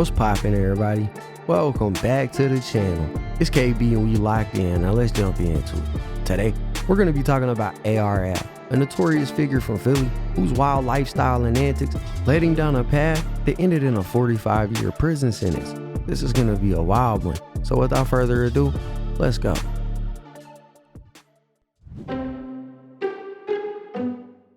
What's poppin', everybody? Welcome back to the channel. It's KB and we locked in. Now let's jump into it. Today, we're going to be talking about AR, a notorious figure from Philly whose wild lifestyle and antics led him down a path that ended in a 45-year prison sentence. This is going to be a wild one. So without further ado, let's go.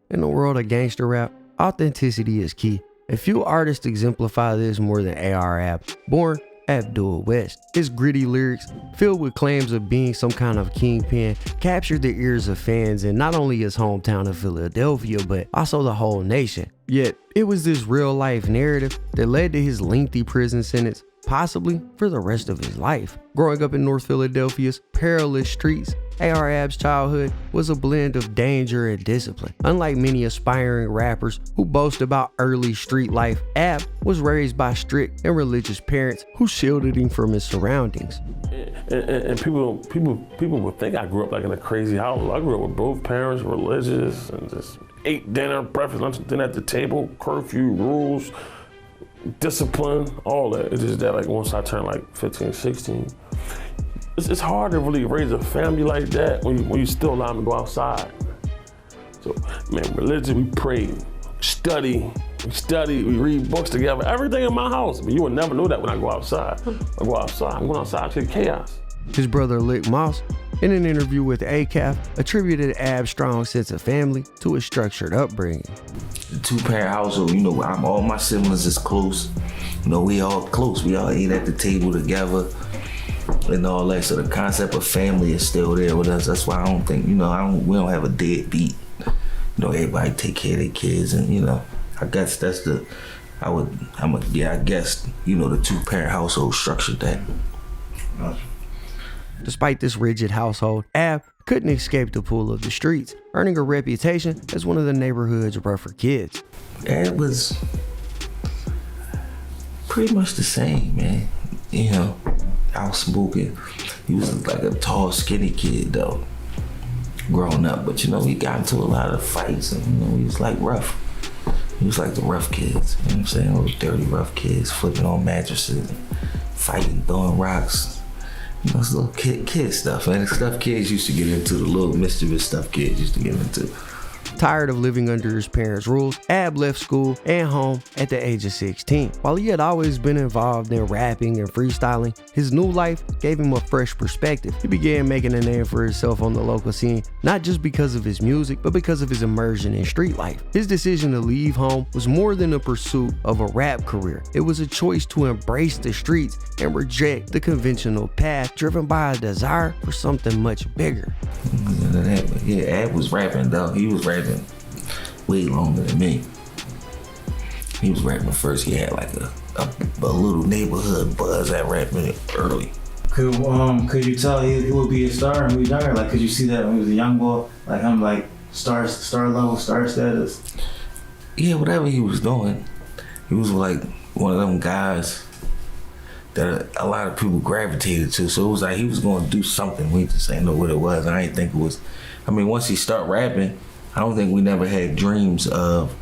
In the world of gangster rap, authenticity is key. A few artists exemplify this more than AR. Born Abdul West, his gritty lyrics, filled with claims of being some kind of kingpin, captured the ears of fans in not only his hometown of Philadelphia, but also the whole nation. Yet, it was this real-life narrative that led to his lengthy prison sentence, possibly for the rest of his life. Growing up in North Philadelphia's perilous streets, AR's childhood was a blend of danger and discipline. Unlike many aspiring rappers who boast about early street life, Ab was raised by strict and religious parents who shielded him from his surroundings. And people would think I grew up like in a crazy house. I grew up with both parents, religious, and just ate dinner, breakfast, lunch, dinner at the table, curfew, rules, discipline, all that. It's just that like once I turned like 15, 16, it's hard to really raise a family like that when you still allow them to go outside. So, man, religion, we pray, study, we read books together, everything in my house. But you would never know that when I go outside. I'm going outside to chaos. His brother Lick Moss, in an interview with ACAF, attributed Ab's strong sense of family to his structured upbringing. The two-parent household, all my siblings is close. We all close. We all eat at the table together and all that. So the concept of family is still there with us. That's why I don't think, we don't have a deadbeat. Everybody take care of their kids, and I guess that's the two-parent household structured that. Despite this rigid household, Ab couldn't escape the pull of the streets, earning a reputation as one of the neighborhood's rougher kids. Ab was pretty much the same, man. Out smoking. He was like a tall, skinny kid though, growing up. But he got into a lot of fights, and he was like rough. He was like the rough kids, you know what I'm saying? Those dirty, rough kids flipping on mattresses, fighting, throwing rocks. Those little kid stuff, man. The stuff kids used to get into, the little mischievous stuff kids used to get into. Tired of living under his parents' rules, Ab left school and home at the age of 16. While he had always been involved in rapping and freestyling, his new life gave him a fresh perspective. He began making a name for himself on the local scene, not just because of his music, but because of his immersion in street life. His decision to leave home was more than a pursuit of a rap career. It was a choice to embrace the streets and reject the conventional path, driven by a desire for something much bigger. Yeah, Ab was rapping though. He was rapping way longer than me. He was rapping first. He had like a little neighborhood buzz at rapping early. Could you tell he would be a star when he was younger? Like, could you see that when he was a young boy? Like him, like star level, star status? Yeah, whatever he was doing, he was like one of them guys that a lot of people gravitated to. So it was like he was going to do something. We just ain't know what it was. I didn't think it was. Once he started rapping, I don't think we never had dreams of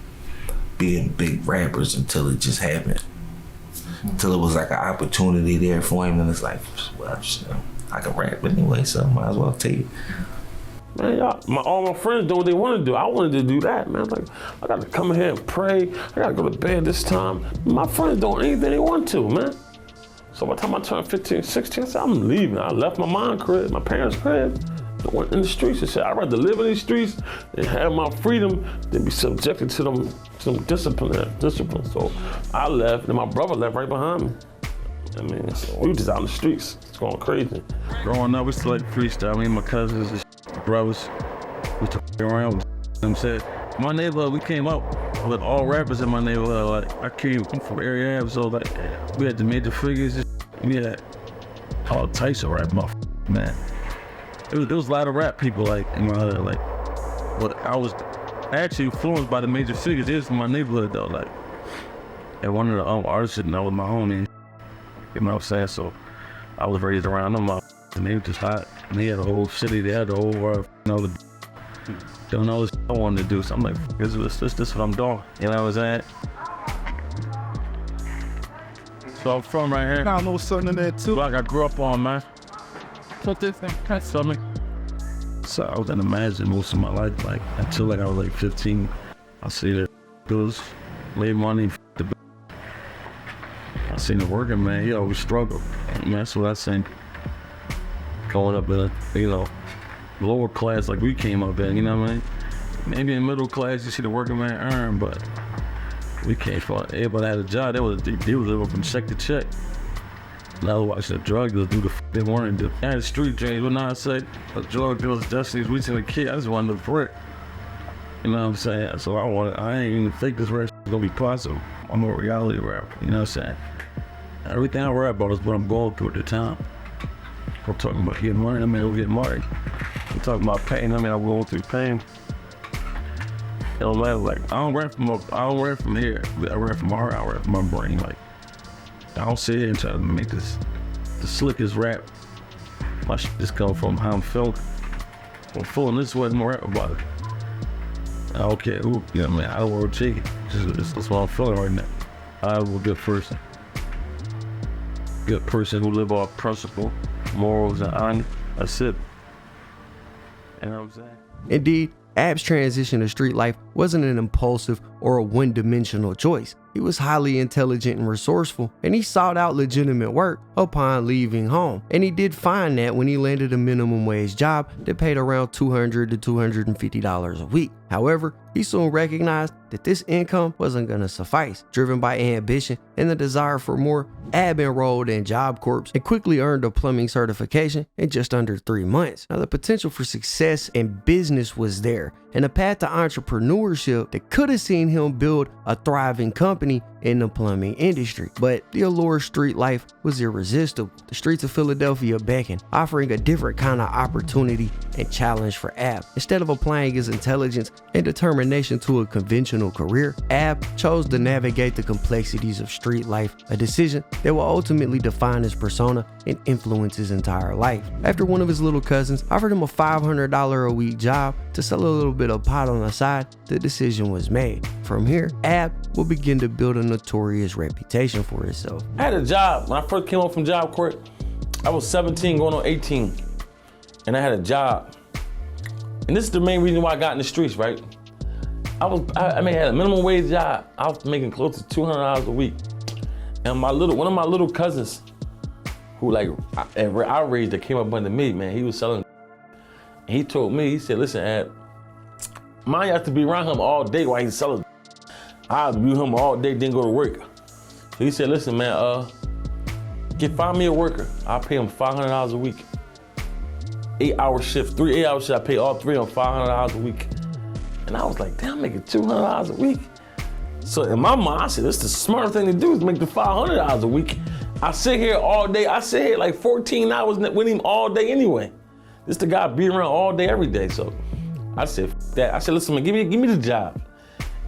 being big rappers until it just happened. Until it was like an opportunity there for him, and it's like, well, I can rap anyway, so might as well take it. Man, all my friends do what they want to do. I wanted to do that, man. Like, I got to come in here and pray. I got to go to bed this time. My friends doing anything they want to, man. So by the time I turned 15, 16, I said, I'm leaving. I left my mom crib, my parents' crib. I went in the streets and said, I'd rather live in these streets and have my freedom than be subjected to some discipline. So I left, and my brother left right behind me. So we were just out in the streets. It's going crazy. Growing up, we still like freestyle. Me and my cousins and brothers, we took around with them. Said, my neighborhood, we came up with all rappers in my neighborhood. Like, I came from area Ave, so like, we had the major figures. We had all types of rap, man. There was a lot of rap people like in my hood, like, but I was actually influenced by the major figures. It was in my neighborhood though, like, and one of the artists sitting there with my homie, you know what I'm saying? So I was raised around them, and they were just hot. And they had the whole city, they had the whole world, don't know what I wanted to do. So I'm like, this is what I'm doing, you know what I'm saying? So I'm from right here. Got a little something in there too. Block I grew up on, man. Put this in. Something. So I was in the mansion most of my life, like until like I was like 15. I see the bills, made money. I seen the working man, he always struggled. And that's what I seen. Going up in a, lower class like we came up in, you know what I mean? Maybe in middle class you see the working man earn, but we came from, everybody had a job. They was living from check to check. And I was watching the drug dealers do the they wanted to do. I had street dreams, but now I say, the drug dealers, justice, we seen a kid, I just wanted to brick. You know what I'm saying? So I ain't even think this rap is gonna be possible. I'm a reality rapper, you know what I'm saying? Everything I rap about is what I'm going through at the time. We're talking about getting money, I mean, we're getting money. We're talking about pain, I mean, I'm going through pain. It don't matter, like, I don't rap from here. I rap from my heart, I rap from my brain. Like, I don't sit here and try to make this the slickest rap. My shit just come from how I'm feeling. I'm feeling this way, I'm gonna rap about it. I don't care who, you know what I mean? I don't want to take it. That's what I'm feeling right now. I'm a good person. Good person who live off principle, morals, and honor. That's it. You know what I'm saying? Indeed, Ab's transition to street life wasn't an impulsive or a one-dimensional choice. He was highly intelligent and resourceful, and he sought out legitimate work upon leaving home. And he did find that when he landed a minimum wage job that paid around $200 to $250 a week. However, he soon recognized that this income wasn't going to suffice. Driven by ambition and the desire for more, Ab enrolled in Job Corps and quickly earned a plumbing certification in just under 3 months. Now, the potential for success in business was there, and a path to entrepreneurship that could have seen him build a thriving company in the plumbing industry. But the allure of street life was irresistible. The streets of Philadelphia beckoned, offering a different kind of opportunity and challenge for Ab. Instead of applying his intelligence and determination to a conventional career, Ab chose to navigate the complexities of street life, a decision that will ultimately define his persona and influence his entire life. After one of his little cousins offered him a $500 a week job to sell a little bit of pot on the side, the decision was made. From here, Ab will begin to build a notorious reputation for himself. I had a job. When I first came home from Job Corps, I was 17 going on 18, and I had a job. And this is the main reason why I got in the streets, right? I had a minimum wage job. I was making close to $200 a week. And one of my little cousins, who like outraged that came up under me, man, he was selling. And he told me, he said, listen, Ab, mine has to be around him all day while he's selling. I'll be with him all day, then go to work. So he said, listen, man, find me a worker. I'll pay him $500 a week. 8-hour shift, 3 8-hour shifts. I pay all three of them $500 a week. And I was like, damn, I'm making $200 a week. So in my mind, I said, this is the smartest thing to do is make the $500 a week. I sit here all day. I sit here like 14 hours with him all day anyway. This the guy be around all day, every day. So I said, that. I said, listen, man, give me the job.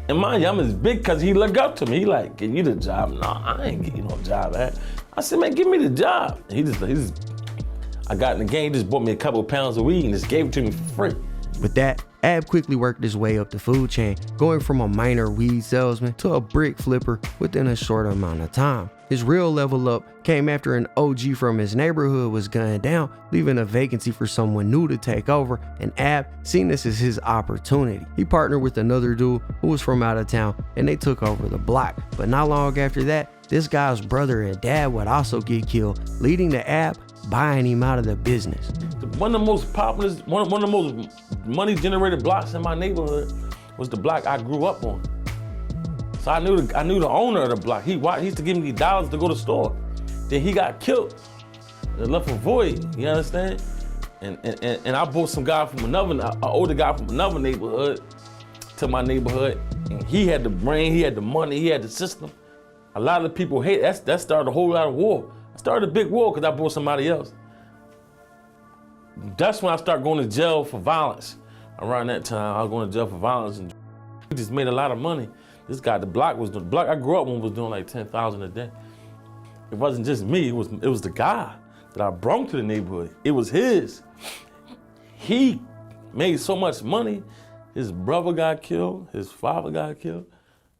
And mind you, I'm his big cousin. He looked up to me. He like, give you the job. No, I ain't getting you no job, man. I said, man, give me the job. And he just, I got in the game, he just bought me a couple of pounds of weed and just gave it to me for free. With that, Ab quickly worked his way up the food chain, going from a minor weed salesman to a brick flipper within a short amount of time. His real level up came after an OG from his neighborhood was gunned down, leaving a vacancy for someone new to take over, and Ab seen this as his opportunity. He partnered with another dude who was from out of town, and they took over the block. But not long after that, this guy's brother and dad would also get killed, leading to Ab buying him out of the business. One of the most popular, one of the most money-generated blocks in my neighborhood was the block I grew up on. So I knew the owner of the block. He used to give me dollars to go to the store. Then he got killed. It left a void. You understand? And I brought some guy from an older guy from another neighborhood to my neighborhood, and he had the brain, he had the money, he had the system. A lot of people hate that started a whole lot of war. I started a big war because I brought somebody else. That's when I started going to jail for violence. Around that time, I was going to jail for violence, and we just made a lot of money. This guy, the block I grew up on was doing like 10,000 a day. It wasn't just me, it was the guy that I brought to the neighborhood. It was his. He made so much money. His brother got killed, his father got killed,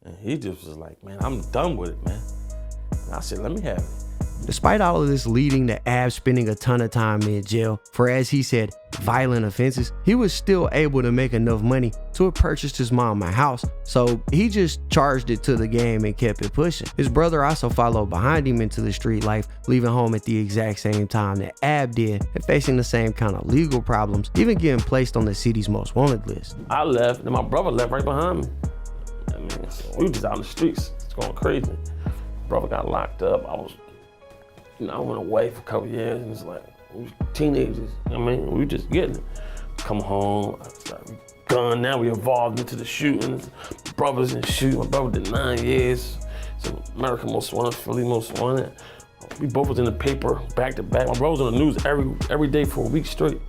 and he just was like, man, I'm done with it, man. I said, let me have it. Despite all of this leading to Ab spending a ton of time in jail for, as he said, violent offenses, he was still able to make enough money to have purchased his mom a house, so he just charged it to the game and kept it pushing. His brother also followed behind him into the street life, leaving home at the exact same time that Ab did and facing the same kind of legal problems, even getting placed on the city's most wanted list. I left and my brother left right behind me. I mean, we were just out in the streets, it's going crazy. Brother got locked up. I went away for a couple years and it's like, we was teenagers, I mean, we were just getting it. Come home, I started gun, now we evolved into the shootings. Brothers in shooting, my brother did 9 years. So America Most Wanted, Philly Most Wanted. We both was in the paper back to back. My brother was on the news every day for a week straight.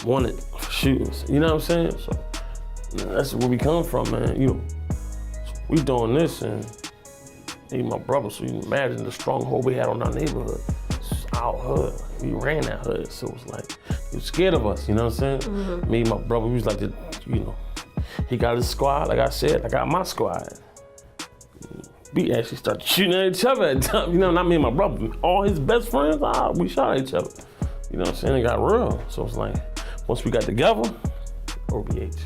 Wanted for shootings, you know what I'm saying? So that's where we come from, man. So we doing this and he my brother, so you can imagine the stronghold we had on our neighborhood. It's our hood. We ran that hood, so it was like, he was scared of us, you know what I'm saying? Mm-hmm. Me and my brother, we was like, he got his squad, like I said, I got my squad. We actually started shooting at each other at times, not me and my brother. All his best friends, we shot at each other. You know what I'm saying? It got real. So it's like, once we got together, OBH.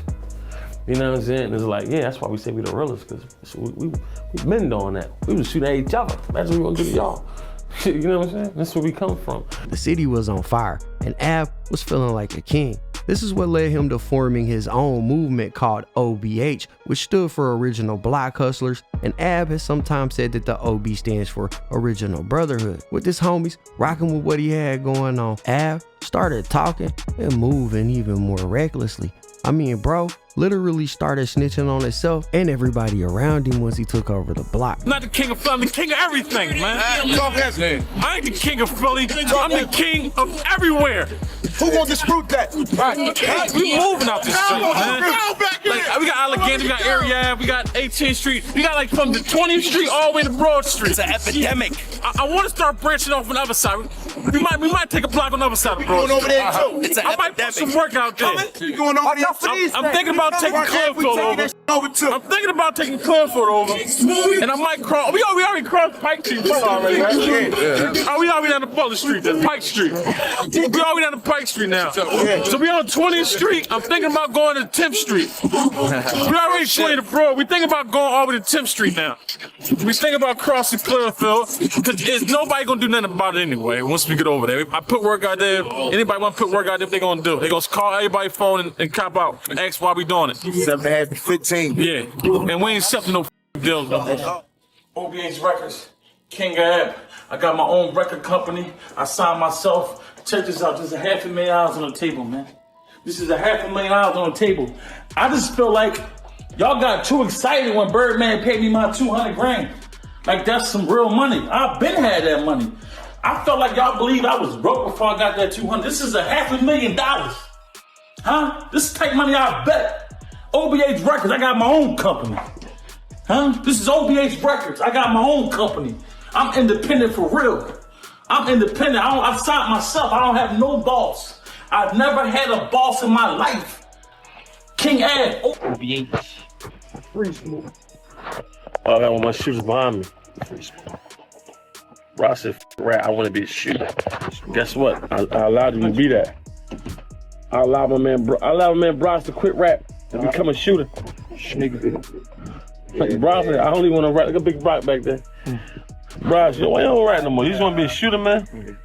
You know what I'm saying? It's like, yeah, that's why we say we the realest, because we've been doing that. We was shooting at each other. That's what we gonna do to y'all. You know what I'm saying? That's where we come from. The city was on fire, and Ab was feeling like a king. This is what led him to forming his own movement called OBH, which stood for Original Block Hustlers, and Ab has sometimes said that the OB stands for Original Brotherhood. With his homies rocking with what he had going on, Ab started talking and moving even more recklessly. I mean, bro literally started snitching on himself and everybody around him once he took over the block. I'm not the king of Philly, I'm the king of everything, man. I ain't the king of Philly, I'm the king of everywhere. Who gonna dispute that? Right. We moving out this street, man. Like, we got Allegheny, we got Area, we got 18th Street, we got like from the 20th Street all the way to Broad Street. It's an epidemic. I want to start branching off on the other side. We might take a block on the other side of Broad Street. Going over there too. It's an I might put some work out there. You going over there? I'm thinking about taking Clearfield over. I'm thinking about taking Clearfield over. And I might cross. We already crossed Pike Street already, right? Yeah. We already down to Butler Street, then Pike Street. We already down to Pike Street now. So we on 20th Street. I'm thinking about going to 10th Street. We already 20 to Broad. We thinking about going all the way to 10th Street now. We think about crossing Clearfield because nobody gonna do nothing about it anyway. Once we get over there, I put work out there. Anybody want to put work out there? They gonna do. They gonna call everybody's phone and cop out and ask why we doing it. 7.5-15. Yeah, and we ain't accepting no deals. OBH Records, King of Ab. I got my own record company. I signed myself. Check this out. This is $500,000 on the table, man. This is $500,000 on the table. I just feel like y'all got too excited when Birdman paid me my 200 grand. Like that's some real money. I've been had that money. I felt like y'all believe I was broke before I got that 200. This is $500,000. Huh? This is type money I bet. OBH Records, I got my own company. Huh? This is OBH Records. I got my own company. I'm independent for real. I'm independent. I've signed myself. I don't have no boss. I've never had a boss in my life. King Ad. OBH. Free Smoke. Oh, I got one of my shooters behind me. Free Smoke. Bro, I said, rat, I want to be a shooter. Guess what? I allowed him to be that. I allowed my man Bros to quit rap and become a shooter. Like Bros, I don't even want to rap. Like a big rock back there. Bros, you don't rap no more. You just want to be a shooter, man.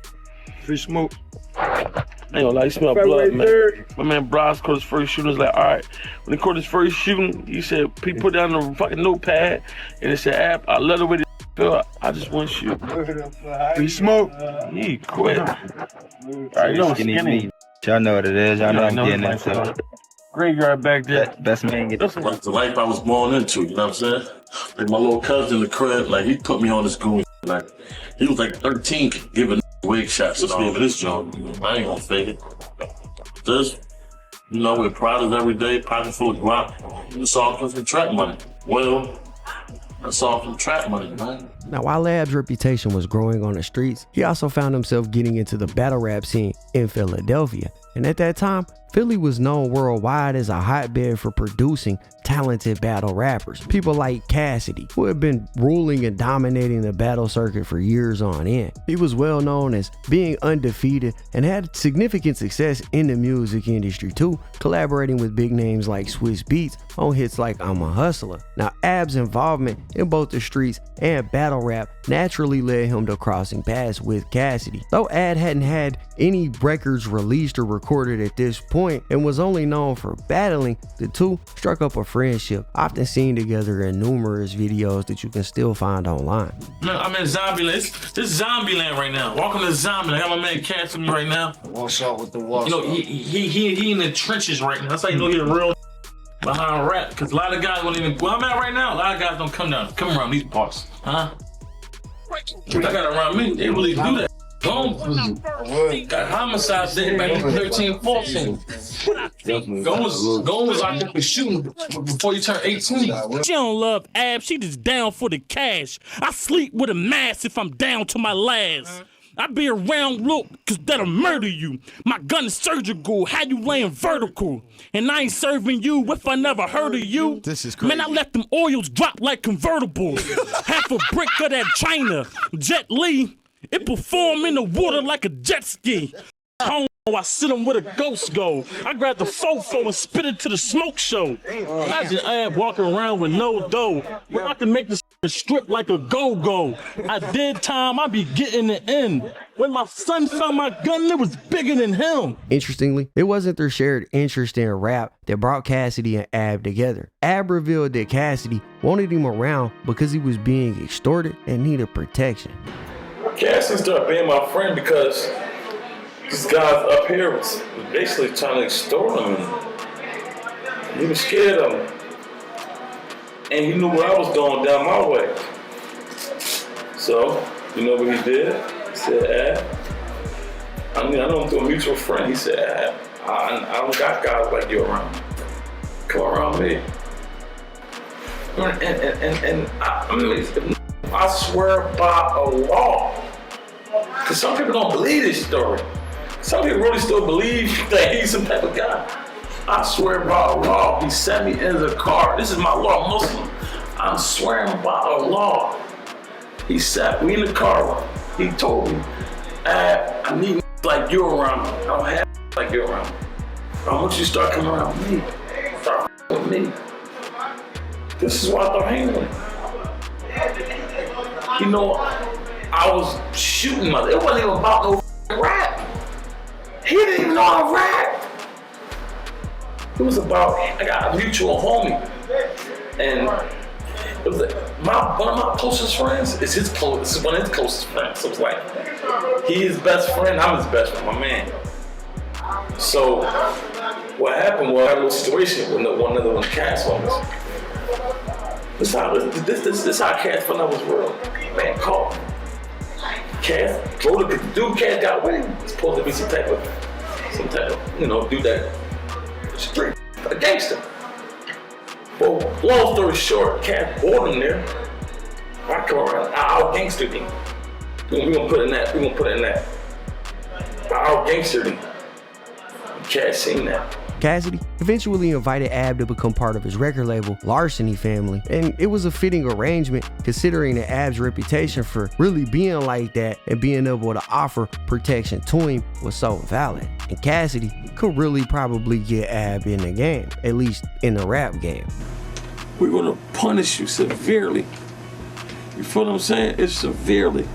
Free Smoke. I ain't gonna lie, you smell blood, man. My man Bros caught his first shooting. He was like, all right. When he caught his first shooting, he said, he put down the fucking notepad and it said, Ab, I love the way this feel. I just want to shoot. Free Smoke. He quit. All right, you know skinny. Y'all know what it is. Y'all know I'm getting into. Graveyard back there. Best man get That's like the life I was born into, you know what I'm saying? Like my little cousin in the crib, like he put me on this goon. Like he was like 13, giving wig shots and all this joint. I ain't gonna fake it. This, with products every day, pocket full of guap. It's all from trap money. Well, that's all from trap money, man. Now, while Ab's reputation was growing on the streets, he also found himself getting into the battle rap scene in Philadelphia. And at that time, Philly was known worldwide as a hotbed for producing talented battle rappers. People like Cassidy, who had been ruling and dominating the battle circuit for years on end. He was well known as being undefeated and had significant success in the music industry too, collaborating with big names like Swiss Beats on hits like I'm a Hustler. Now, Ab's involvement in both the streets and battle rap naturally led him to crossing paths with Cassidy. Though Ab hadn't had any records released or recorded at this point and was only known for battling, the two struck up a friendship, often seen together in numerous videos that you can still find online. Man, I'm in Zombieland. This Zombieland right now. Welcome to Zombieland. I got my man Cass with me right now. Wash out with the wash. You know, he in the trenches right now. That's how you know he's real behind rap. Cause a lot of guys won't even, where I'm at right now, a lot of guys don't come around these parts. Huh? I got around me, they really do that. Got homicides there back in 13, 14. Go was out there for shooting before you turn 18. She don't love Ab, she just down for the cash. I sleep with a mask if I'm down to my last. I be around look, cause that'll murder you. My gun is surgical, how you laying vertical? And I ain't serving you if I never heard of you. This is crazy. Man, I let them oils drop like convertibles. Half a brick of that China. Jet Li, it perform in the water like a jet ski. I sit him with a ghost go. I grab the fofo and spit it to the smoke show. Imagine Ab walking around with no dough. When I can make this strip like a go-go. I did time, I be getting it in. When my son found my gun, it was bigger than him. Interestingly, it wasn't their shared interest in rap that brought Cassidy and Ab together. Ab revealed that Cassidy wanted him around because he was being extorted and needed protection. Cassidy started being my friend because these guys up here was basically trying to extort him. He was scared of him. And he knew what I was doing down my way. So, you know what he did? He said, Ab, I know him through a mutual friend. He said, Ab, I don't got guys like you around. Come around me. And I swear by Allah, because some people don't believe this story. Some people really still believe that he's some type of guy. I swear by Allah, he sent me in the car. This is my law, I'm Muslim. I'm swearing by Allah. He sat me in the car. He told me, I need like you around me. I don't have like you around me. I want you to start coming around me. Start with me. This is why I start hanging with him. You know, I was shooting it wasn't even about no rap. He didn't even know how to rap. It was about, I got a mutual homie. And it was one of my closest friends is one of his closest friends. So it's like, he his best friend, I'm his best friend, my man. So what happened was I had a little situation with one of the Cass homies. This how Cass found out was real. Man called me. Cass drove the dude Cass got with him. It's supposed to be some type of, you know, do that street, a gangster. Well, long story short, Cass bought him there. I come around, I out gangstered him. We're gonna put it in that. I out gangstered him. Cass seen that. Cassidy eventually invited Ab to become part of his record label, Larceny Family, and it was a fitting arrangement considering that Ab's reputation for really being like that and being able to offer protection to him was so valid. And Cassidy could really probably get Ab in the game, at least in the rap game. We're gonna punish you severely. You feel what I'm saying? It's severely.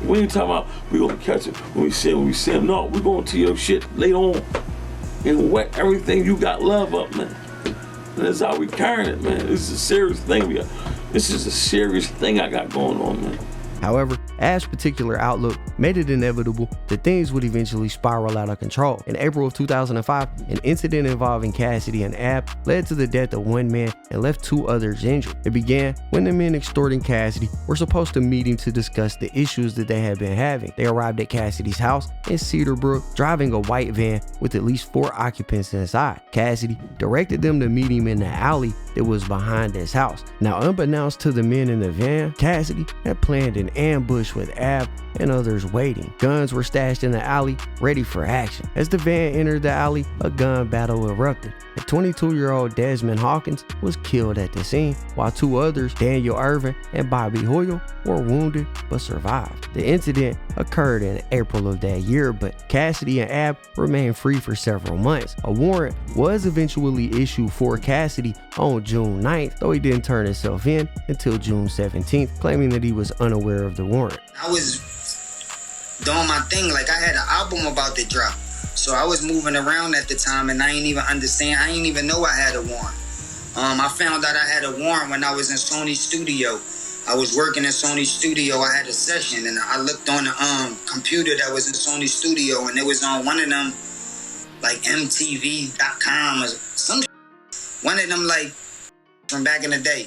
We ain't talking about we gonna catch it when we say no, we're gonna tell your shit later on. And wet everything you got love up, man. And that's how we carrying it, man. This is a serious thing This is a serious thing I got going on, man. However, Ab's particular outlook made it inevitable that things would eventually spiral out of control. In April of 2005, an incident involving Cassidy and Ab led to the death of one man and left 2 others injured. It began when the men extorting Cassidy were supposed to meet him to discuss the issues that they had been having. They arrived at Cassidy's house in Cedarbrook, driving a white van with at least 4 occupants inside. Cassidy directed them to meet him in the alley that was behind his house. Now, unbeknownst to the men in the van, Cassidy had planned an ambush with Ab and others waiting. Guns were stashed in the alley, ready for action. As the van entered the alley, a gun battle erupted. A 22-year-old Desmond Hawkins was killed at the scene, while 2 others, Daniel Irvin and Bobby Hoyle, were wounded but survived. The incident occurred in April of that year, but Cassidy and Ab remained free for several months. A warrant was eventually issued for Cassidy on June 9th, though he didn't turn himself in until June 17th, claiming that he was unaware of the warrant. I was doing my thing, like I had an album about to drop. So I was moving around at the time and I didn't even understand, I didn't even know I had a warrant. I found out I had a warrant when I was in Sony's studio. I was working in Sony's studio, I had a session and I looked on the computer that was in Sony's studio and it was on one of them, like MTV.com or some one of them like from back in the day.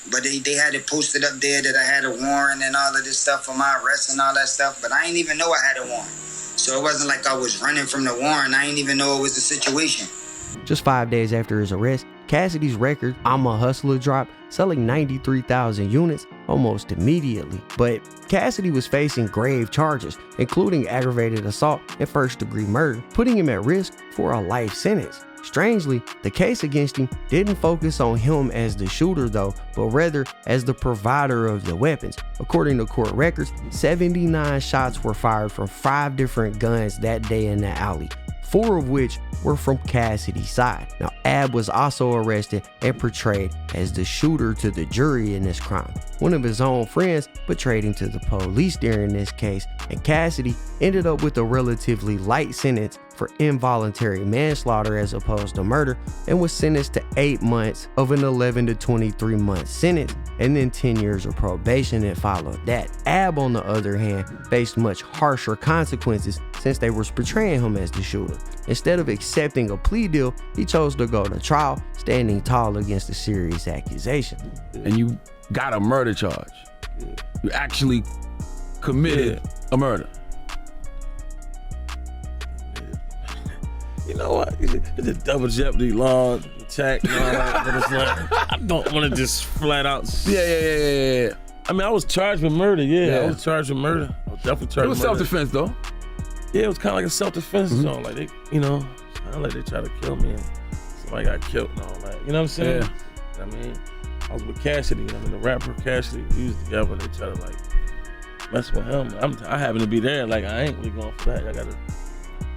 But they had it posted up there that I had a warrant and all of this stuff for my arrest and all that stuff, but I didn't even know I had a warrant. So it wasn't like I was running from the warrant. I didn't even know it was the situation. Just 5 days after his arrest, Cassidy's record, I'm a Hustler, dropped, selling 93,000 units almost immediately. But Cassidy was facing grave charges, including aggravated assault and first-degree murder, putting him at risk for a life sentence. Strangely, the case against him didn't focus on him as the shooter though, but rather as the provider of the weapons. According to court records, 79 shots were fired from 5 different guns that day in the alley, 4 of which were from Cassidy's side. Now, Ab was also arrested and portrayed as the shooter to the jury in this crime. One of his own friends betrayed him to the police during this case, and Cassidy ended up with a relatively light sentence for involuntary manslaughter as opposed to murder, and was sentenced to 8 months of an 11 to 23 month sentence, and then 10 years of probation that followed that. Ab, on the other hand, faced much harsher consequences since they were portraying him as the shooter. Instead of accepting a plea deal, he chose to go to trial, standing tall against a serious accusation. And you got a murder charge. You actually committed a murder. You know what? It's a double jeopardy law attack and all that, but it's like, I don't want to just flat out. Yeah. I mean, I was charged with murder. Yeah, I was charged with murder. I was definitely charged with murder. It was self-defense, though. Yeah, it was kind of like a self-defense zone. Like they, kind of like they tried to kill me and somebody got killed and all that. You know what I'm saying? Yeah. I mean, I was with Cassidy. The rapper Cassidy. We was together. They tried to like mess with him. I happen to be there. Like I ain't really going for that. I gotta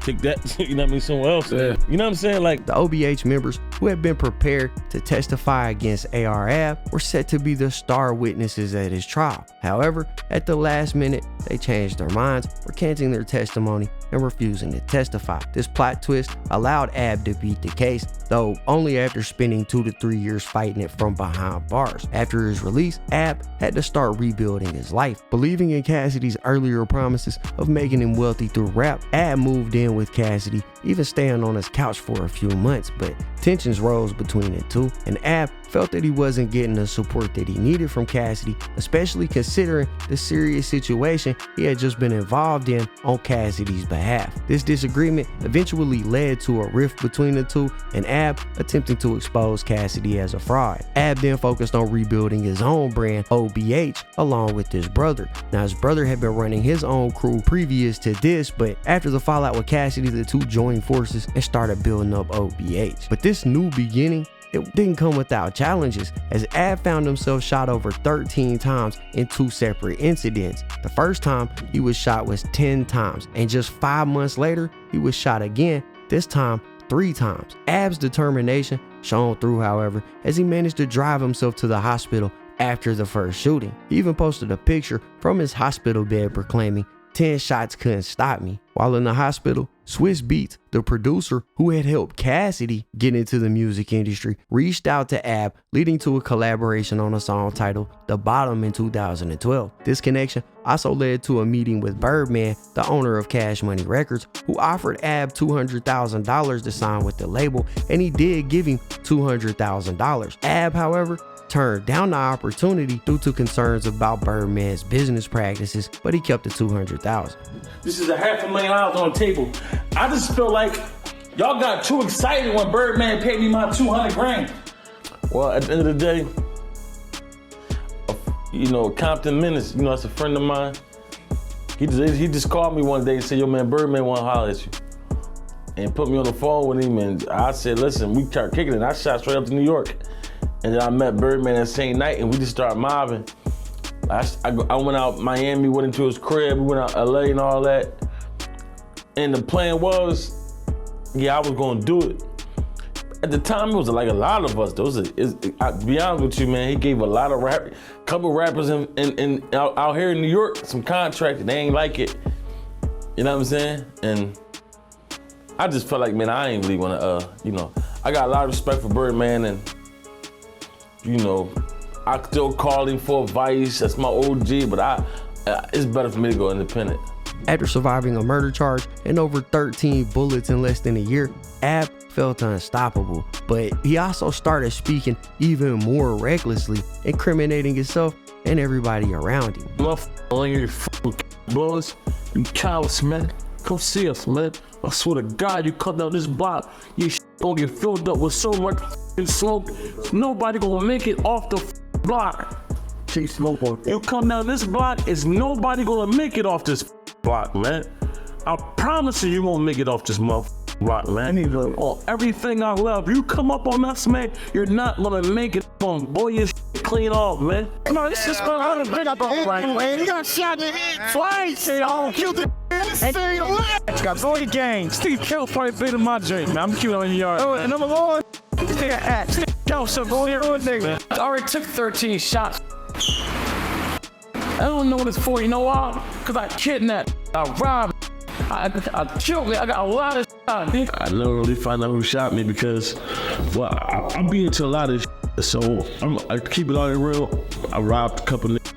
take that, you know what I mean, somewhere else. Yeah. You know what I'm saying? Like the OBH members who had been prepared to testify against AR-AB were set to be the star witnesses at his trial. However, at the last minute, they changed their minds, recanting their testimony and refusing to testify. This plot twist allowed Ab to beat the case, though only after spending 2 to 3 years fighting it from behind bars. After his release, Ab had to start rebuilding his life. Believing in Cassidy's earlier promises of making him wealthy through rap, Ab moved in with Cassidy, even staying on his couch for a few months, but tensions rose between the two, and Ab felt that he wasn't getting the support that he needed from Cassidy, especially considering the serious situation he had just been involved in on Cassidy's behalf. This disagreement eventually led to a rift between the two, and Ab attempting to expose Cassidy as a fraud. Ab then focused on rebuilding his own brand, OBH, along with his brother. Now, his brother had been running his own crew previous to this, but after the fallout with Cassidy, the two joined forces and started building up OBH. But this new beginning, it didn't come without challenges, as Ab found himself shot over 13 times in 2 separate incidents. The first time he was shot was 10 times, and just 5 months later, he was shot again, this time 3 times. Ab's determination shone through, however, as he managed to drive himself to the hospital after the first shooting. He even posted a picture from his hospital bed proclaiming, 10 shots couldn't stop me. While in the hospital, Swiss Beats, the producer who had helped Cassidy get into the music industry, reached out to Ab, leading to a collaboration on a song titled The Bottom in 2012. This connection also led to a meeting with Birdman, the owner of Cash Money Records, who offered Ab $200,000 to sign with the label, and he did give him $200,000. Ab, however, turned down the opportunity due to concerns about Birdman's business practices, but he kept the $200,000. This is $500,000 on the table. I just feel like y'all got too excited when Birdman paid me my $200,000. Well, at the end of the day, you know, Compton Menace, you know, that's a friend of mine. He just called me one day and said, yo man, Birdman wanna holler at you. And put me on the phone with him, and I said, listen, we started kicking it. I shot straight up to New York. And then I met Birdman that same night, and we just started mobbing. I went out Miami, went into his crib, we went out LA and all that. And the plan was, yeah, I was gonna do it. At the time, it was like a lot of us. To be honest with you, man, he gave a lot of couple rappers out here in New York some contracts, and they ain't like it. You know what I'm saying? And I just felt like, man, I ain't really wanna, you know, I got a lot of respect for Birdman, and you know, I still call him for advice. That's my OG, but it's better for me to go independent. After surviving a murder charge and over 13 bullets in less than a year, Ab felt unstoppable, but he also started speaking even more recklessly, incriminating himself and everybody around him. Motherfucking blowers, you cowards, man. Come see us, man. I swear to God, you come down this block, you gonna get filled up with so much smoke, nobody gonna make it off the block. You come down this block, is nobody gonna make it off this block, man. I promise you won't make it off this block, man. Everything I love, you come up on us, man, you're not gonna make it on. Boy, your clean off, man. No, this is gonna bring up a whole man. You got shot in the head twice. Hey, I killed the it's got 40 games. Steve Kill probably been in my dream, man. I'm cute on the yard. Oh, and number one, Yo, so go here, nigga. I already took 13 shots. I don't know what it's for, you know why? Because I kidnapped, I robbed, I killed me, I got a lot of shit. I never really find out who shot me because, well, I'm being into a lot of shit, so I keep it all real. I robbed a couple niggas.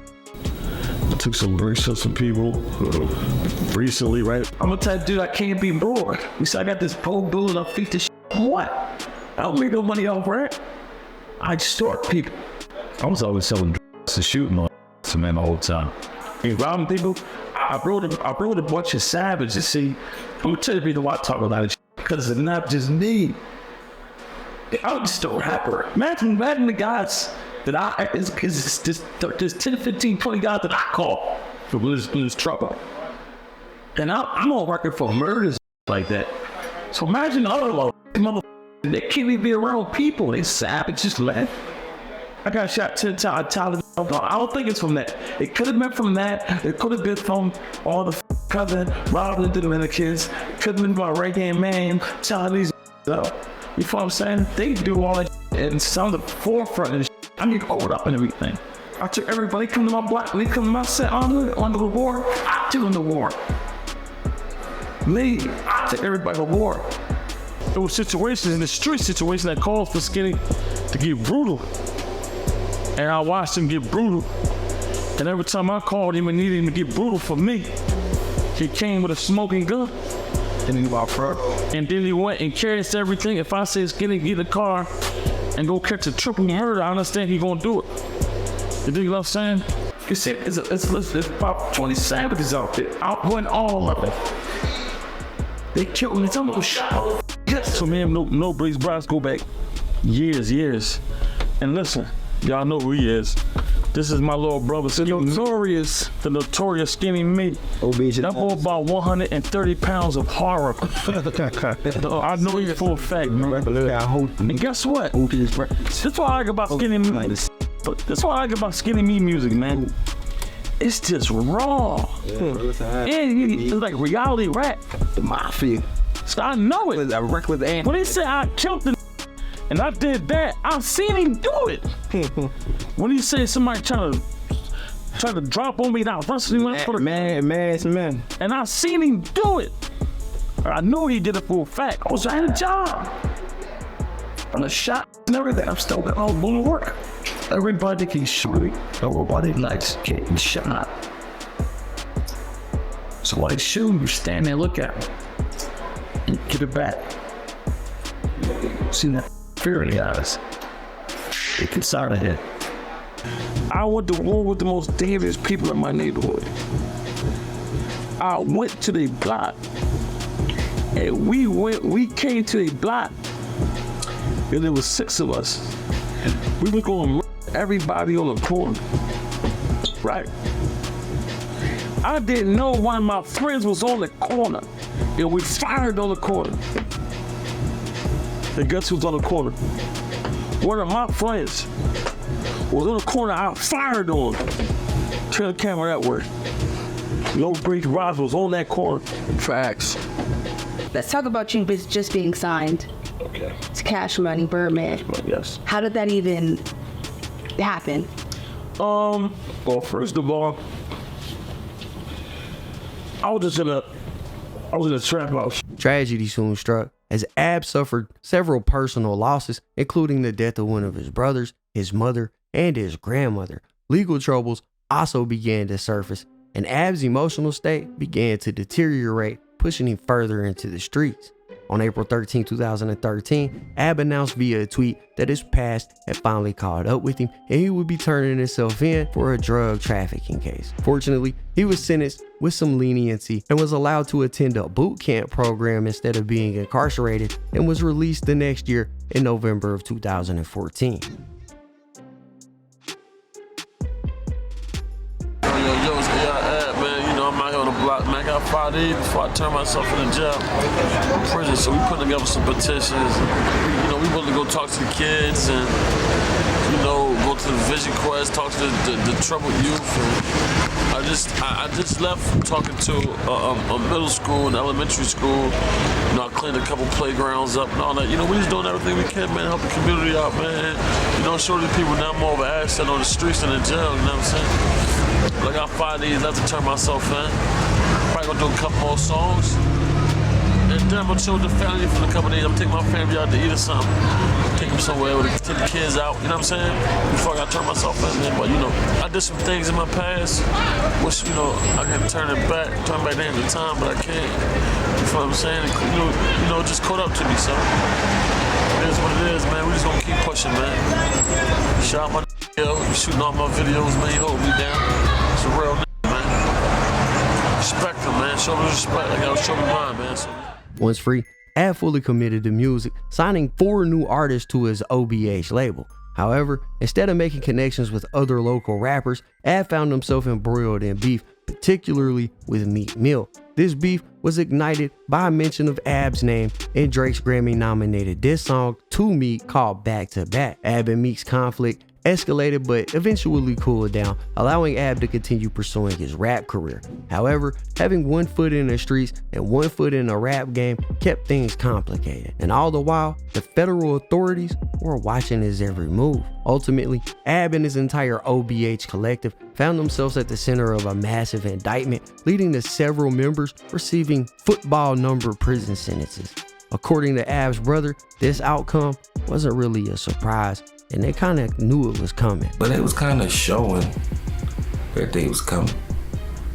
I took some drinks from some people recently, right? I'm a type of dude, I can't be bored. You see, I got this pole building up 50 shit. What? I don't make no money off rent. I extort people. I was always selling drugs and shooting on man the whole time. You robbing people? I brought a bunch of savages. See, I'm gonna tell you the reason why I talk about it, because it's not just me. I'm just a rapper. Imagine the guys that there's 10, 15, 20 guys that I call for this trouble. And I'm on record for murders like that. So imagine all of them motherfuckers, they can't even be around people. They savages, man. I got shot 10 times. I don't think it's from that. It could have been from that. It could have been from all the cousin robbing the Dominicans. It could have been by reggae man telling these up. You feel what I'm saying? They do all that and some of the forefront and I need to hold up and everything. I took everybody come to my block, they come to my set on the war. I took them to war. Me, I took everybody to war. There were situations in the street situation that called for Skinny to get brutal. And I watched him get brutal. And every time I called him and needed him to get brutal for me, he came with a smoking gun. And then he went and carries everything. If I say Skinny, get a car and go catch a triple murder, I understand he gonna do it. You dig what I'm saying? You see, it's about 20 savages out there. I went all of them. They killed me. Some of them shot. So me and No Breeze Bros go back years. And listen, y'all know who he is. This is my little brother, the notorious Skinny Me. That boy about 130 pounds of horror. I know you for a fact, man. And guess what? That's what I like about Skinny Me. That's what I like about Skinny Me music, man. It's just raw. And it's like reality rap. The mafia. So I know it. A reckless ant. When they say I killed the and I did that, I've seen him do it. When he say somebody trying to drop on me, that wrestling man. And I seen him do it. I knew he did it for a fact. I was at a job. On the shot and everything, I'm still going to work. Everybody can shoot it. Everybody likes getting shot. So when I shoot, you stand there, look at me, and give it back. See that fear in the eyes. It gets out of here. I went to war with the most dangerous people in my neighborhood. I went to the block, and we came to the block, and there was 6 of us. We were going to murder everybody on the corner, right? I didn't know one of my friends was on the corner, and we fired on the corner. And guess who's on the corner? One of my friends was on the corner. I fired on. Turn the camera that way. No Breach Ross was on that corner. Facts. Let's talk about you just being signed. Okay. To Cash Money, Birdman. Yes. How did that even happen? Well, first of all, I was in a trap house. Tragedy soon struck as Ab suffered several personal losses, including the death of one of his brothers, his mother, and his grandmother. Legal troubles also began to surface, and Ab's emotional state began to deteriorate, pushing him further into the streets. On April 13, 2013, Ab announced via a tweet that his past had finally caught up with him and he would be turning himself in for a drug trafficking case. Fortunately, he was sentenced with some leniency and was allowed to attend a boot camp program instead of being incarcerated, and was released the next year in November of 2014. Yo, it's AI, man. You know, I'm out here on the block, man. I got 5 days before I turn myself in the jail, prison. So we put together some petitions. You know, we wanted to go talk to the kids and, you know, go to the Vision Quest, talk to the troubled youth. And I just left from talking to a middle school and elementary school. You know, I cleaned a couple playgrounds up and all that. You know, we just doing everything we can, man, help the community out, man. You know, show these people now more of an asset on the streets than in jail, you know what I'm saying? But I got 5 days left to turn myself in. Probably gonna do a couple more songs. And then I'm gonna chill with the family for a couple days. I'm taking my family out to eat or something. Take them somewhere, take the kids out, you know what I'm saying? Before I gotta turn myself in, man. But you know, I did some things in my past, which, you know, I can turn back the hand of time, but I can't. You feel what I'm saying? You know, it just caught up to me, so. It is what it is, man. We just gonna keep pushing, man. Shout out my yo, you shooting all my videos, man. You hold me down. It's a real man. Respect him, man. Show me respect. I gotta show me mine, man. So. Once free, Ab fully committed to music, signing 4 new artists to his OBH label. However, instead of making connections with other local rappers, Ab found himself embroiled in beef, particularly with Meek Mill. This beef was ignited by a mention of Ab's name in Drake's Grammy-nominated diss song to Meek called Back to Back. Ab and Meek's conflict escalated but eventually cooled down, allowing Ab to continue pursuing his rap career. However, having one foot in the streets and one foot in the rap game kept things complicated, and all the while, the federal authorities were watching his every move. Ultimately, Ab and his entire OBH collective found themselves at the center of a massive indictment, leading to several members receiving football number prison sentences. According to Ab's brother, this outcome wasn't really a surprise, and they kind of knew it was coming. But it was kind of showing that they was coming.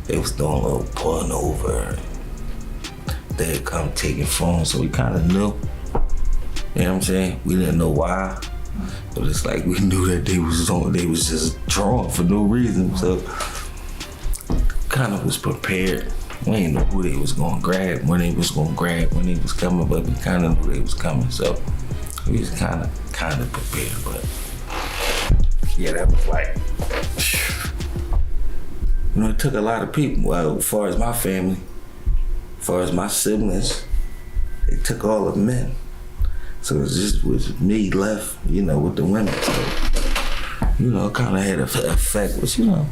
They was doing a little pulling over. They'd come taking phones, so we kind of knew. You know what I'm saying? We didn't know why, but it's like we knew that they was just drawing for no reason. So kind of was prepared. We didn't know who they was gonna grab, when they was gonna grab, when they was coming, but we kind of knew they was coming. So we was kind of prepared, but yeah, that was like, you know, it took a lot of people. Well, as far as my family, as far as my siblings, they took all of the men. So it just was me left, you know, with the women. So, you know, it kind of had an effect, which, you know,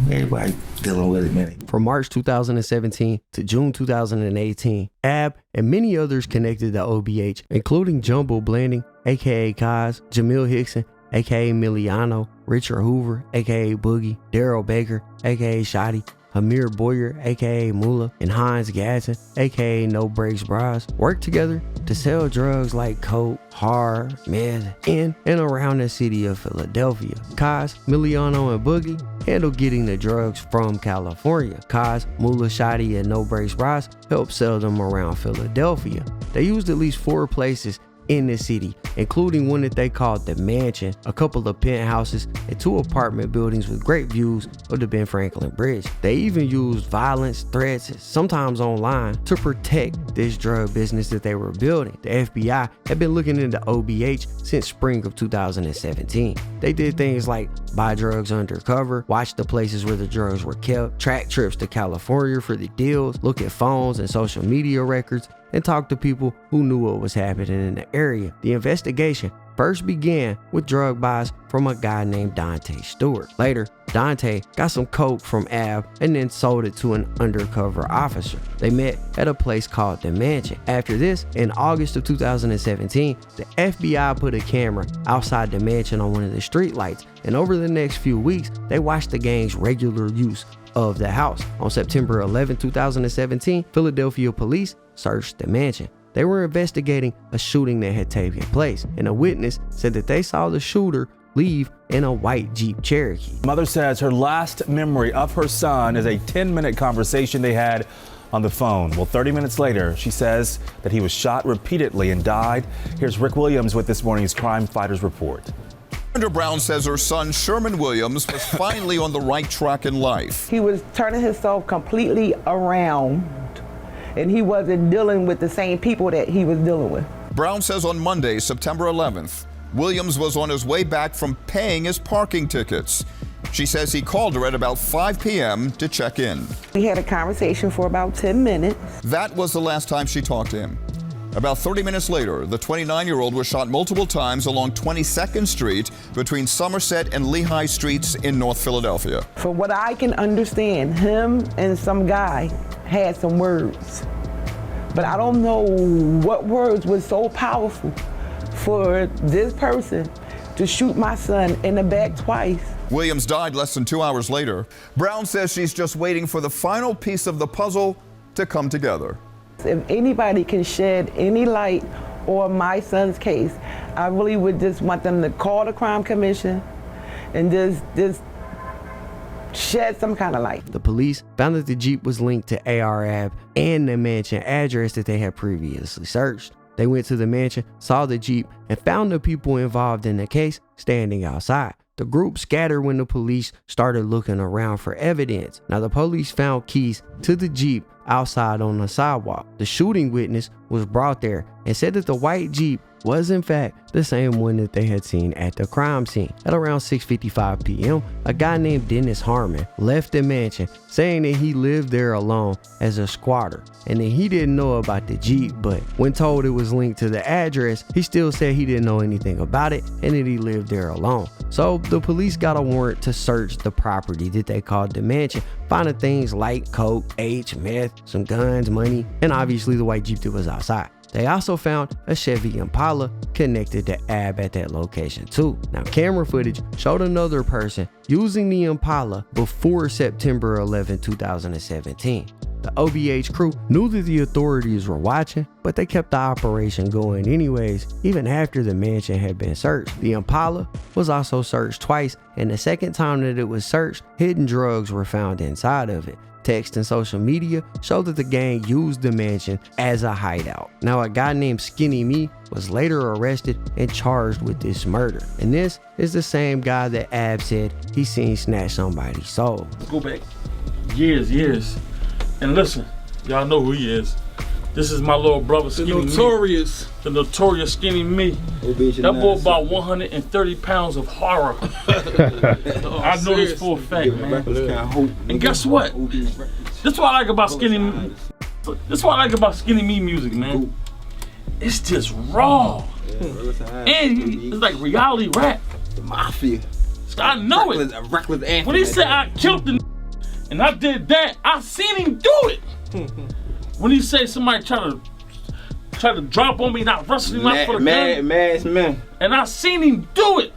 everybody dealing with it, man. From March 2017 to June 2018, Ab and many others connected to OBH, including Jumbo Blanding, aka Kaz, Jamil Hickson, aka Miliano, Richard Hoover, aka Boogie, Daryl Baker, aka Shotty, Amir Boyer, aka Mula, and Hines Gatson, aka No Brakes Bras, worked together to sell drugs like coke, hard, meth, in and around the city of Philadelphia. Kaz, Miliano, and Boogie handled getting the drugs from California. Kaz, Mula, Shotty, and No Brakes Bras helped sell them around Philadelphia. They used at least 4 places in the city, including one that they called the Mansion, a couple of penthouses, and 2 apartment buildings with great views of the Ben Franklin Bridge. They even used violence, threats, sometimes online, to protect this drug business that they were building. The FBI had been looking into OBH since spring of 2017. They did things like buy drugs undercover, watch the places where the drugs were kept, track trips to California for the deals, look at phones and social media records, and talk to people who knew what was happening in the area. The investigation first began with drug buys from a guy named Dante Stewart. Later, Dante got some coke from Ab and then sold it to an undercover officer. They met at a place called the Mansion. After this, in August of 2017, the FBI put a camera outside the mansion on one of the street lights, and over the next few weeks, they watched the gang's regular use of the house. On September 11, 2017, Philadelphia police searched the mansion. They were investigating a shooting that had taken place, and a witness said that they saw the shooter leave in a white Jeep Cherokee. Mother says her last memory of her son is a 10-minute conversation they had on the phone. Well, 30 minutes later, she says that he was shot repeatedly and died. Here's Rick Williams with this morning's Crime Fighters Report. Senator Brown says her son, Sherman Williams, was finally on the right track in life. He was turning himself completely around, and he wasn't dealing with the same people that he was dealing with. Brown says on Monday, September 11th, Williams was on his way back from paying his parking tickets. She says he called her at about 5 p.m. to check in. We had a conversation for about 10 minutes. That was the last time she talked to him. About 30 minutes later, the 29-year-old was shot multiple times along 22nd Street between Somerset and Lehigh Streets in North Philadelphia. For what I can understand, him and some guy had some words. But I don't know what words was so powerful for this person to shoot my son in the back twice. Williams died less than 2 hours later. Brown says she's just waiting for the final piece of the puzzle to come together. If anybody can shed any light on my son's case, I really would just want them to call the Crime Commission and just shed some kind of light. The police found that the Jeep was linked to AR-AB and the mansion address that they had previously searched. They went to the mansion, saw the Jeep, and found the people involved in the case standing outside. The group scattered when the police started looking around for evidence. Now, the police found keys to the Jeep outside on the sidewalk. The shooting witness was brought there and said that the white Jeep was in fact the same one that they had seen at the crime scene. At around 6:55 p.m., a guy named Dennis Harmon left the mansion saying that he lived there alone as a squatter and that he didn't know about the Jeep, but when told it was linked to the address, he still said he didn't know anything about it and that he lived there alone. So the police got a warrant to search the property that they called the mansion, finding things like coke, H, meth, some guns, money, and obviously the white Jeep that was outside. They also found a Chevy Impala connected to AB at that location too. Now, camera footage showed another person using the Impala before September 11, 2017. The OBH crew knew that the authorities were watching, but they kept the operation going anyways, even after the mansion had been searched. The Impala was also searched twice, and the second time that it was searched, hidden drugs were found inside of it. Text and social media showed that the gang used the mansion as a hideout. Now, a guy named Skinny Me was later arrested and charged with this murder. And this is the same guy that Ab said he seen snatch somebody's soul. Go back years. And listen, y'all know who he is. This is my little brother, Skinny Me. The notorious Skinny Me. That boy about 130 pounds of horror. I know this for a fact, man. And guess what? This is what I like about Skinny Me. This is what I like about Skinny Me music, man. It's just raw. And it's like reality rap. Mafia. I know it. Reckless anthem. When he said I killed the and I did that, I seen him do it. When he say somebody try to drop on me and I wrestle him out for the gun, man. And I seen him do it.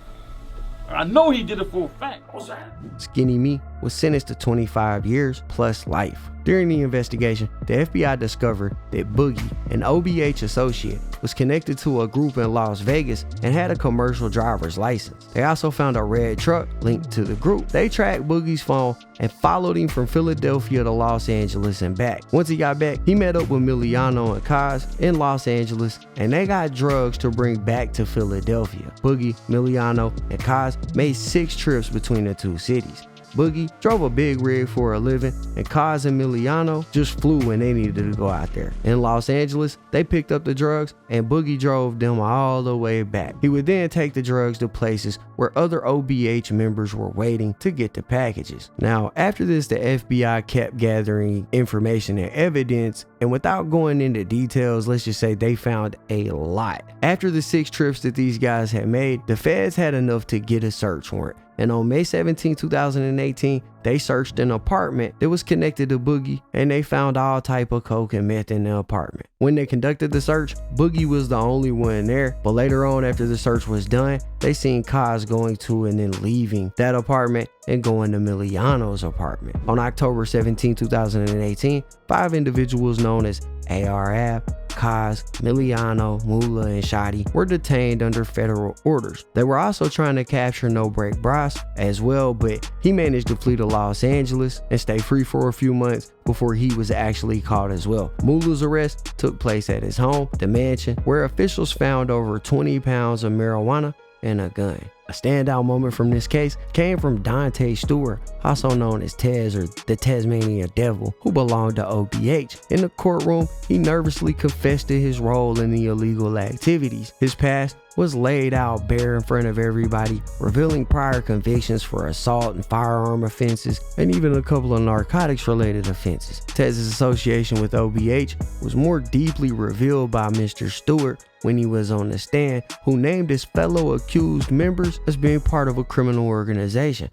I know he did it for a fact. What's that? Skinny Me was sentenced to 25 years plus life. During the investigation, the FBI discovered that Boogie, an OBH associate, was connected to a group in Las Vegas and had a commercial driver's license. They also found a red truck linked to the group. They tracked Boogie's phone and followed him from Philadelphia to Los Angeles and back. Once he got back, he met up with Miliano and Kaz in Los Angeles, and they got drugs to bring back to Philadelphia. Boogie, Miliano, and Kaz made 6 trips between the two cities. Boogie drove a big rig for a living, and Kaz and Miliano just flew when they needed to go out there. In Los Angeles, they picked up the drugs, and Boogie drove them all the way back. He would then take the drugs to places where other OBH members were waiting to get the packages. Now, after this, the FBI kept gathering information and evidence, and without going into details, let's just say they found a lot. After the 6 trips that these guys had made, the feds had enough to get a search warrant. And on May 17, 2018, they searched an apartment that was connected to Boogie, and they found all type of coke and meth in the apartment. When they conducted the search, Boogie was the only one there, but later on after the search was done, they seen Kaz going to and then leaving that apartment and going to Miliano's apartment. On October 17, 2018, 5 individuals known as ARAB, Kaz, Miliano, Mula, and Shadi were detained under federal orders. They were also trying to capture No Break Bras as well, but he managed to flee to Los Angeles and stay free for a few months before he was actually caught as well. Mula's arrest took place at his home, the mansion, where officials found over 20 pounds of marijuana and a gun. A standout moment from this case came from Dante Stewart, also known as Tez or the Tasmania Devil, who belonged to OBH. In the courtroom, he nervously confessed to his role in the illegal activities. His past was laid out bare in front of everybody, revealing prior convictions for assault and firearm offenses, and even a couple of narcotics related offenses. Tez's association with OBH was more deeply revealed by Mr. Stewart when he was on the stand, who named his fellow accused members as being part of a criminal organization.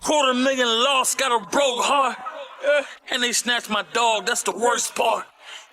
$250,000 lost, got a broke heart, and they snatched my dog. That's the worst part.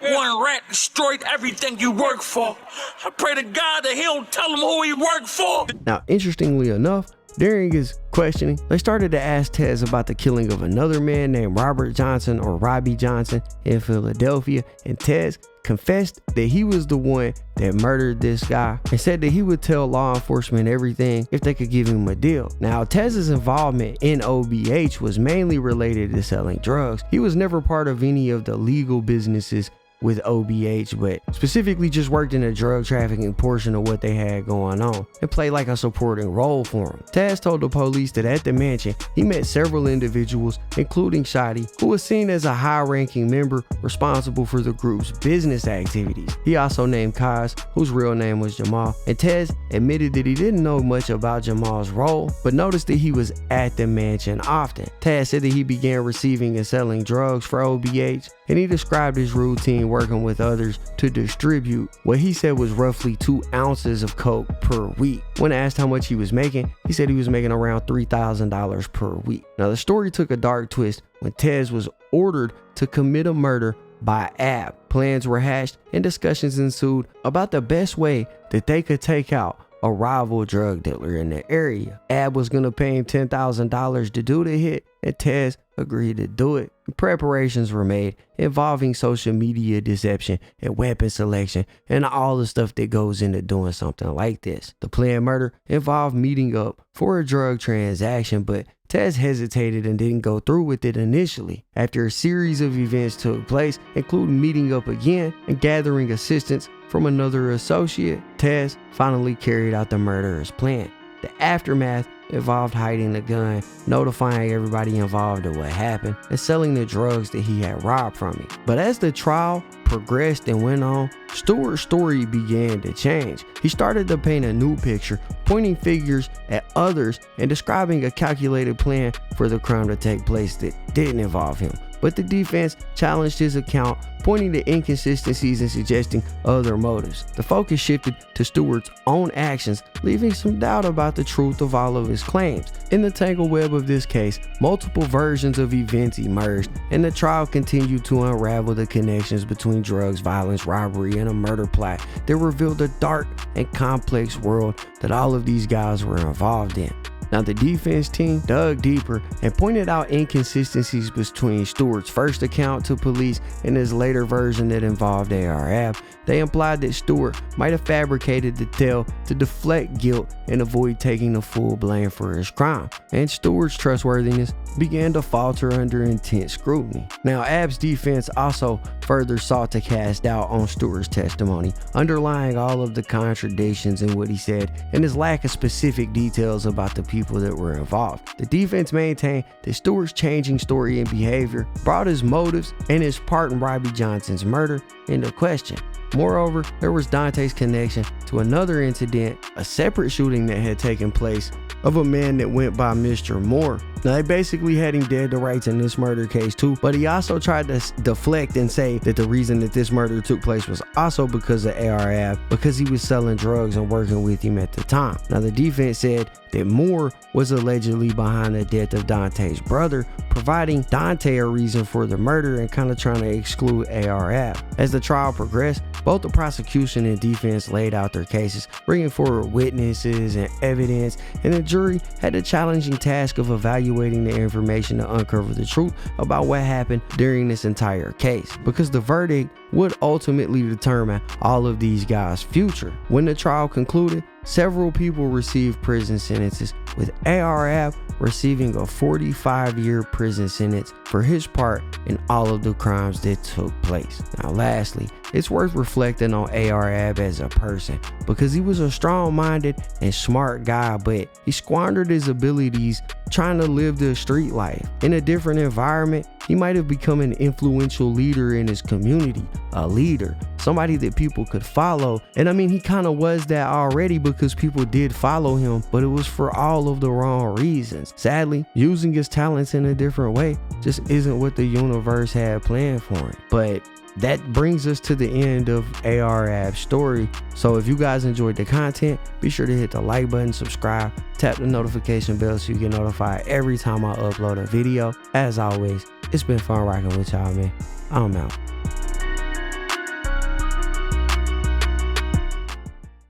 One rat destroyed everything you work for. I pray to God that he don't tell him who he worked for. Now, interestingly enough, during his questioning, they started to ask Tez about the killing of another man named Robert Johnson or Robbie Johnson in Philadelphia, and Tez confessed that he was the one that murdered this guy and said that he would tell law enforcement everything if they could give him a deal. Now, Tez's involvement in OBH was mainly related to selling drugs. He was never part of any of the legal businesses with OBH, but specifically just worked in the drug trafficking portion of what they had going on and played like a supporting role for him. Tez told the police that at the mansion, he met several individuals, including Shadi, who was seen as a high-ranking member responsible for the group's business activities. He also named Kaz, whose real name was Jamal, and Tez admitted that he didn't know much about Jamal's role, but noticed that he was at the mansion often. Tez said that he began receiving and selling drugs for OBH, and he described his routine working with others to distribute what he said was roughly 2 ounces of coke per week. When asked how much he was making, he said he was making around $3,000 per week. Now, the story took a dark twist when Tez was ordered to commit a murder by Ab. Plans were hatched and discussions ensued about the best way that they could take out a rival drug dealer in the area. Ab was gonna pay him $10,000 to do the hit, and Tez agreed to do it. Preparations were made involving social media deception and weapon selection and all the stuff that goes into doing something like this. The planned murder involved meeting up for a drug transaction, but Tez hesitated and didn't go through with it initially. After a series of events took place, including meeting up again and gathering assistance from another associate, Tez finally carried out the murder as planned. The aftermath involved hiding the gun, notifying everybody involved of what happened, and selling the drugs that he had robbed from him. But as the trial progressed and went on, Stewart's story began to change. He started to paint a new picture, pointing fingers at others and describing a calculated plan for the crime to take place that didn't involve him. But the defense challenged his account, pointing to inconsistencies and suggesting other motives. The focus shifted to Stewart's own actions, leaving some doubt about the truth of all of his claims. In the tangled web of this case, multiple versions of events emerged, and the trial continued to unravel the connections between drugs, violence, robbery, and a murder plot that revealed the dark and complex world that all of these guys were involved in. Now, the defense team dug deeper and pointed out inconsistencies between Stewart's first account to police and his later version that involved AR-AB. They implied that Stewart might have fabricated the tale to deflect guilt and avoid taking the full blame for his crime, and Stewart's trustworthiness began to falter under intense scrutiny. Now, Ab's defense also further sought to cast doubt on Stewart's testimony, underlying all of the contradictions in what he said and his lack of specific details about the people that were involved. The defense maintained that Stewart's changing story and behavior brought his motives and his part in Robbie Johnson's murder into question. Moreover, there was Dante's connection to another incident, a separate shooting that had taken place of a man that went by Mr. Moore. Now, they basically had him dead to rights in this murder case too, but he also tried to deflect and say that the reason that this murder took place was also because of AR-AB, because he was selling drugs and working with him at the time. Now, the defense said that Moore was allegedly behind the death of Dante's brother, providing Dante a reason for the murder and kind of trying to exclude AR-AB. As the trial progressed, both the prosecution and defense laid out their cases, bringing forward witnesses and evidence, and the jury had the challenging task of evaluating the information to uncover the truth about what happened during this entire case, because the verdict would ultimately determine all of these guys' future. When the trial concluded, several people received prison sentences, with AR-AB receiving a 45-year prison sentence for his part in all of the crimes that took place. Now, lastly, it's worth reflecting on AR-AB as a person, because he was a strong-minded and smart guy, but he squandered his abilities trying to live the street life. In a different environment, he might have become an influential leader in his community, a leader, somebody that people could follow. And I mean, he kind of was that already, because people did follow him, but it was for all of the wrong reasons. Sadly, using his talents in a different way just isn't what the universe had planned for him. But that brings us to the end of AR-AB's story. So if you guys enjoyed the content, be sure to hit the like button, subscribe, tap the notification bell so you get notified every time I upload a video. As always, it's been fun rocking with y'all, man. I'm out.